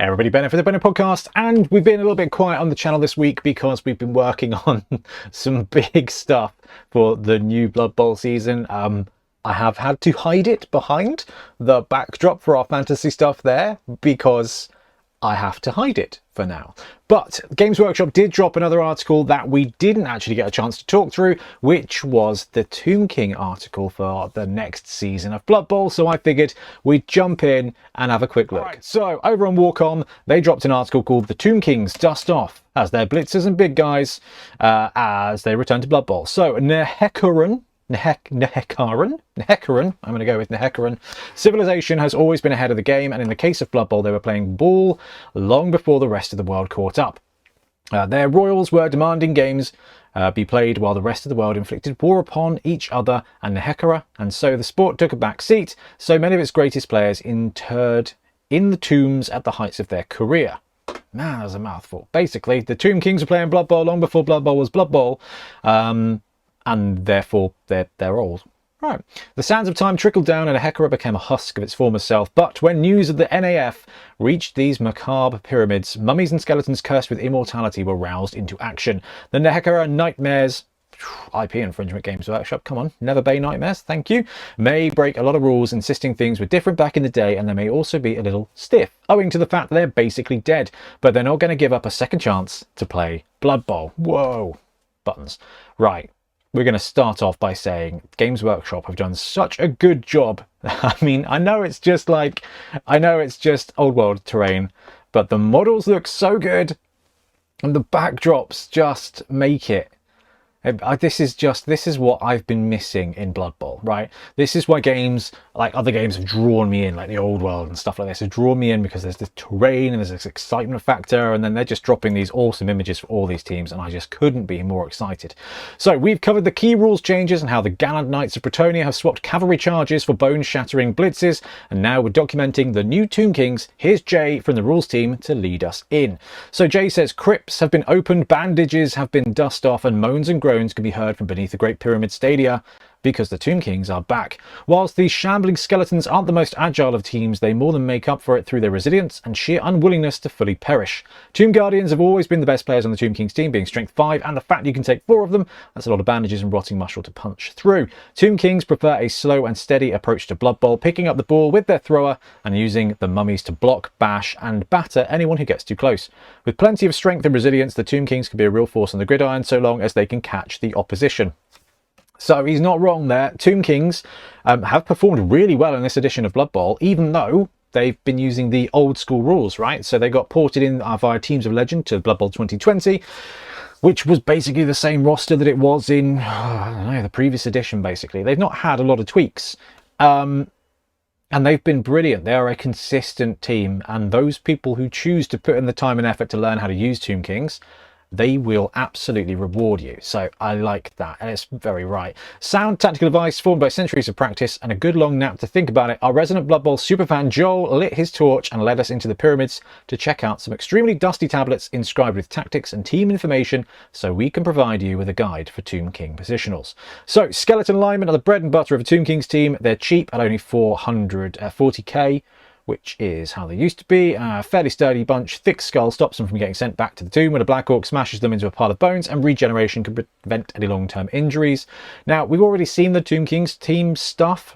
Everybody, Bennett for the Bennett podcast, and we've been a little bit quiet on the channel this week because we've been working on some big stuff for the new Blood Bowl season. I have had to hide it behind the backdrop for our fantasy stuff there because I have to hide it for now. But Games Workshop did drop another article that we didn't actually get a chance to talk through, which was the Tomb King article for the next season of Blood Bowl. So I figured we'd jump in and have a quick look. Right. So over on Warcom, they dropped an article called The Tomb Kings Dust Off as their blitzers and big guys as they return to Blood Bowl. So Nehekaran, I'm going to go with Nehekaran. Civilization has always been ahead of the game, and in the case of Blood Bowl, they were playing ball long before the rest of the world caught up. Their royals were demanding games be played while the rest of the world inflicted war upon each other and Nehekara, and so the sport took a back seat, so many of its greatest players interred in the tombs at the heights of their career. Man, that was a mouthful. Basically, the Tomb Kings were playing Blood Bowl long before Blood Bowl was Blood Bowl. And therefore they're old. Right. The sands of time trickled down and Nehekara became a husk of its former self. But when news of the NAF reached these macabre pyramids, mummies and skeletons cursed with immortality were roused into action. The Nehekara nightmares, IP infringement, Games Workshop, come on, never bay nightmares, thank you, may break a lot of rules, insisting things were different back in the day, and they may also be a little stiff, owing to the fact that they're basically dead, but they're not going to give up a second chance to play Blood Bowl. Whoa. Buttons. Right. We're going to start off by saying Games Workshop have done such a good job. I mean, I know it's just old world terrain, but the models look so good and the backdrops just make it. This is what I've been missing in Blood Bowl, right? This is why games like other games have drawn me in, like the old world and stuff like this, have drawn me in because there's this terrain and there's this excitement factor, and then they're just dropping these awesome images for all these teams, and I just couldn't be more excited. So we've covered the key rules changes and how the gallant knights of Bretonnia have swapped cavalry charges for bone-shattering blitzes, and now we're documenting the new Tomb Kings. Here's Jay from the rules team to lead us in. So Jay says crypts have been opened, bandages have been dust off, and moans and groans can be heard from beneath the Great Pyramid Stadia because the Tomb Kings are back. Whilst these shambling skeletons aren't the most agile of teams, they more than make up for it through their resilience and sheer unwillingness to fully perish. Tomb Guardians have always been the best players on the Tomb Kings team, being strength 5, and the fact you can take 4 of them, that's a lot of bandages and rotting muscle to punch through. Tomb Kings prefer a slow and steady approach to Blood Bowl, picking up the ball with their thrower and using the mummies to block, bash and batter anyone who gets too close. With plenty of strength and resilience, the Tomb Kings can be a real force on the gridiron so long as they can catch the opposition. So he's not wrong there. Tomb Kings have performed really well in this edition of Blood Bowl, even though they've been using the old school rules, right? So they got ported in via Teams of Legend to Blood Bowl 2020, which was basically the same roster that it was in, I don't know, the previous edition, basically. They've not had a lot of tweaks. And they've been brilliant. They are a consistent team. And those people who choose to put in the time and effort to learn how to use Tomb Kings, they will absolutely reward you. So I like that, and it's very right. Sound tactical advice formed by centuries of practice and a good long nap to think about it. Our resident Blood Bowl superfan Joel lit his torch and led us into the pyramids to check out some extremely dusty tablets inscribed with tactics and team information so we can provide you with a guide for Tomb King positionals. So skeleton alignment are the bread and butter of a Tomb Kings team. They're cheap at only 40k, which is how they used to be. A fairly sturdy bunch. Thick skull stops them from getting sent back to the tomb when a Black Orc smashes them into a pile of bones, and regeneration can prevent any long-term injuries. Now, we've already seen the Tomb Kings team stuff.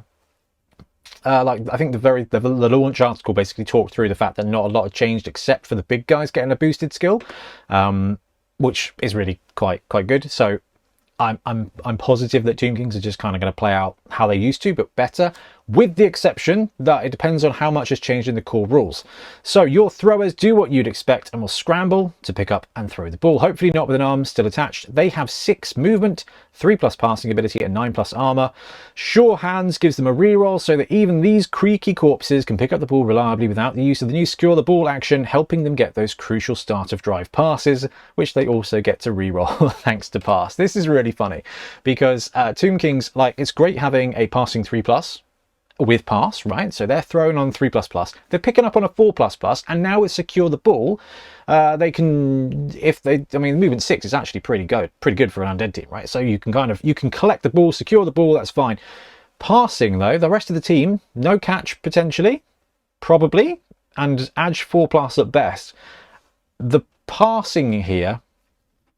Like I think the launch article basically talked through the fact that not a lot had changed except for the big guys getting a boosted skill, which is really quite good. So I'm positive that Tomb Kings are just kind of going to play out how they used to, but better, with the exception that it depends on how much has changed in the core rules. So your throwers do what you'd expect and will scramble to pick up and throw the ball, hopefully not with an arm still attached. They have 6 movement, 3+ passing ability and 9+ armor. Sure Hands gives them a reroll so that even these creaky corpses can pick up the ball reliably without the use of the new secure the ball action, helping them get those crucial start of drive passes, which they also get to reroll thanks to pass. This is really funny because Tomb Kings, like, it's great having a passing 3+ with pass, right? So they're thrown on 3++, they're picking up on a 4++, and now with secure the ball, they can, I mean, movement 6 is actually pretty good for an undead team, right? So you can collect the ball, secure the ball, that's fine. Passing though, the rest of the team, no catch potentially, probably, and Edge 4+ at best. The passing here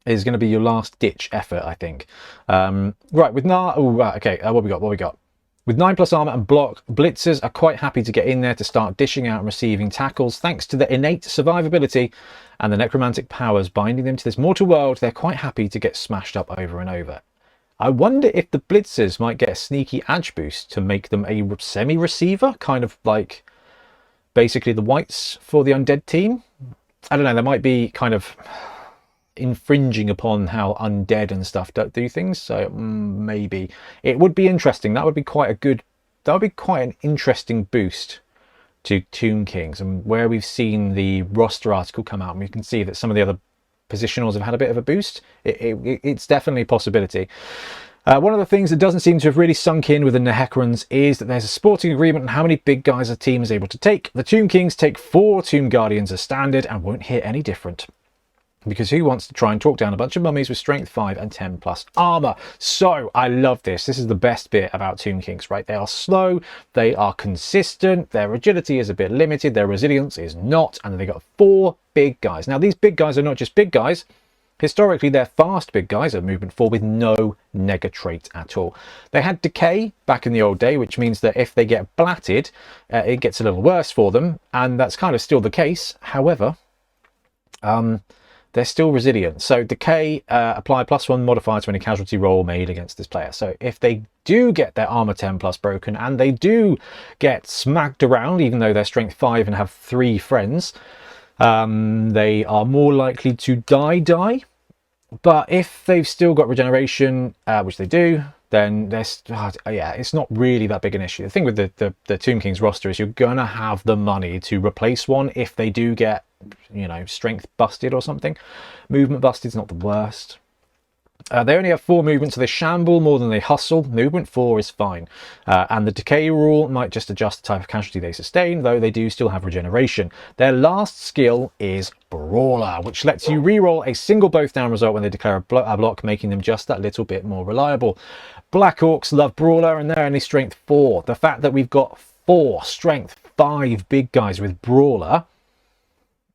is going to be your last ditch effort, I think. Right, with what we got? With 9+ armor and block, blitzers are quite happy to get in there to start dishing out and receiving tackles. Thanks to the innate survivability and the necromantic powers binding them to this mortal world, they're quite happy to get smashed up over and over. I wonder if the blitzers might get a sneaky edge boost to make them a semi-receiver, kind of like basically the whites for the undead team. I don't know, there might be kind of infringing upon how undead and stuff do things, so maybe it would be interesting. That would be quite an interesting boost to Tomb Kings, and where we've seen the roster article come out and we can see that some of the other positionals have had a bit of a boost. It's definitely a possibility. One of the things that doesn't seem to have really sunk in with the Nehekrons is that there's a sporting agreement on how many big guys a team is able to take. The Tomb Kings take 4 Tomb Guardians as standard and won't hit any different, because who wants to try and talk down a bunch of mummies with strength 5 and 10+ armor? So I love this. This is the best bit about Tomb Kings, right? They are slow, they are consistent, their agility is a bit limited, their resilience is not, and then they got 4 big guys. Now these big guys are not just big guys. Historically, they're fast big guys at movement 4 with no nega trait at all. They had decay back in the old day, which means that if they get blatted, it gets a little worse for them, and that's kind of still the case. However, they're still resilient. So decay, apply +1 modifier to any casualty roll made against this player. So if they do get their armor 10+ broken and they do get smacked around, even though they're strength 5 and have 3 friends, they are more likely to die. But if they've still got regeneration, which they do, then it's not really that big an issue. The thing with the Tomb Kings roster is you're gonna have the money to replace one if they do get, you know, strength busted or something. Movement busted is not the worst. They only have 4 movement, so they shamble more than they hustle. Movement 4 is fine. And the decay rule might just adjust the type of casualty they sustain, though they do still have regeneration. Their last skill is Brawler, which lets you reroll a single both down result when they declare a block, making them just that little bit more reliable. Black Orcs love Brawler, and they're only strength 4. The fact that we've got 4 strength 5 big guys with Brawler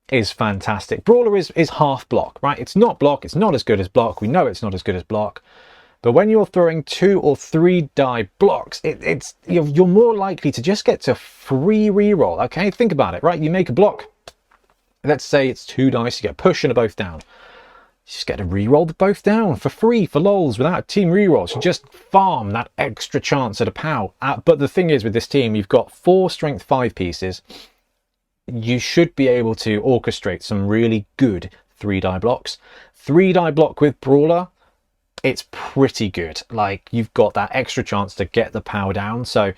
is fantastic. Brawler is half block, right? It's not block, it's not as good as block. We know it's not as good as block. But when you're throwing 2 or 3 die blocks, you're more likely to just get to free reroll. Okay, think about it, right? You make a block. Let's say it's 2 dice, you get a push and a both down. You just get to reroll the both down for free, for lols, without a team reroll. So just farm that extra chance at a POW. But the thing is, with this team, you've got 4 strength 5 pieces. You should be able to orchestrate some really good 3 die blocks. 3 die block with Brawler, it's pretty good. Like, you've got that extra chance to get the power down. So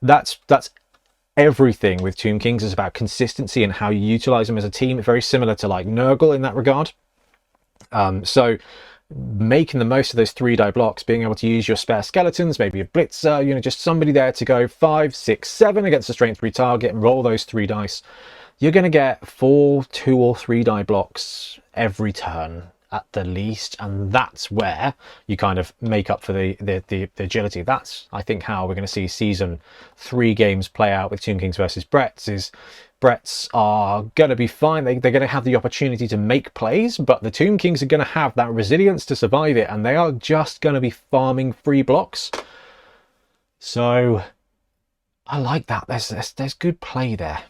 that's everything with Tomb Kings. Is about consistency and how you utilize them as a team. Very similar to like Nurgle in that regard. So making the most of those 3 die blocks, being able to use your spare skeletons, maybe a blitzer, you know, just somebody there to go 5, 6, 7 against a strength 3 target and roll those 3 dice. You're going to get 4 2 or 3 die blocks every turn at the least, and that's where you kind of make up for the agility. That's, I think, how we're going to see season 3 games play out with Tomb Kings versus Bretts. Is Bretts are going to be fine. They're going to have the opportunity to make plays, but the Tomb Kings are going to have that resilience to survive it, and they are just going to be farming free blocks. So I like that. There's good play there.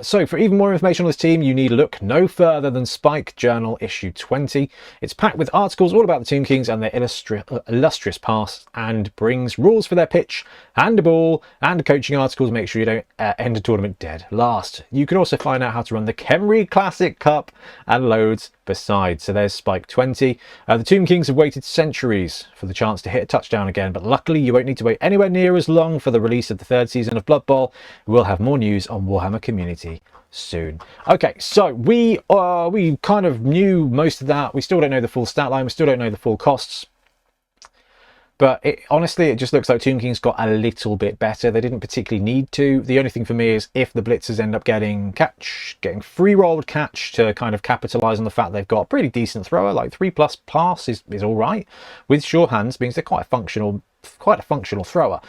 So for even more information on this team, you need look no further than Spike Journal issue 20. It's packed with articles all about the Tomb Kings and their illustrious past, and brings rules for their pitch and a ball and coaching articles. Make sure you don't end a tournament dead last. You can also find out how to run the Khemri Classic Cup and loads besides. So there's Spike 20. The Tomb Kings have waited centuries for the chance to hit a touchdown again, but luckily you won't need to wait anywhere near as long for the release of the 3rd season of Blood Bowl. We'll have more news on Warhammer Community soon. Okay, so we kind of knew most of that. We still don't know the full stat line. We still don't know the full costs. But honestly, it just looks like Tomb Kings got a little bit better. They didn't particularly need to. The only thing for me is if the blitzers end up getting free rolled catch to kind of capitalize on the fact they've got a pretty decent thrower, like 3+ pass is all right. With sure hands means they're quite a functional quite a functional thrower.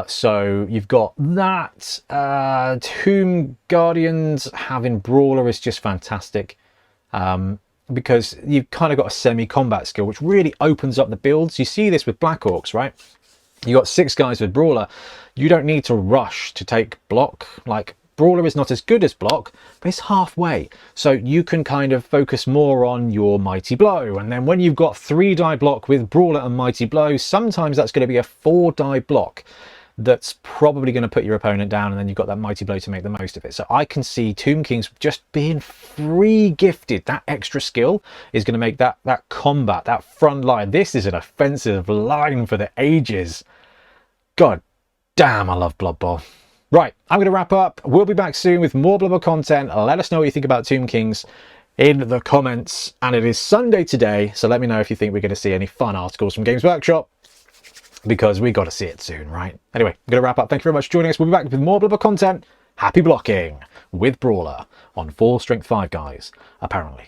So you've got that. Tomb Guardians having Brawler is just fantastic. Because you've kind of got a semi-combat skill, which really opens up the builds. You see this with Black Orcs, right? You got 6 guys with Brawler. You don't need to rush to take block. Like, Brawler is not as good as block, but it's halfway. So you can kind of focus more on your Mighty Blow. And then when you've got 3-die block with Brawler and Mighty Blow, sometimes that's going to be a 4-die block that's probably going to put your opponent down, and then you've got that Mighty Blow to make the most of it. So I can see Tomb Kings just being free gifted. That extra skill is going to make that combat, that front line. This is an offensive line for the ages. God damn, I love Blood Bowl. Right, I'm going to wrap up. We'll be back soon with more Blood Bowl content. Let us know what you think about Tomb Kings in the comments. And it is Sunday today, so let me know if you think we're going to see any fun articles from Games Workshop, because we got to see it soon, right? Anyway, I'm going to wrap up. Thank you very much for joining us. We'll be back with more Blood Bowl content. Happy blocking with Brawler on 4 Strength 5 guys, apparently.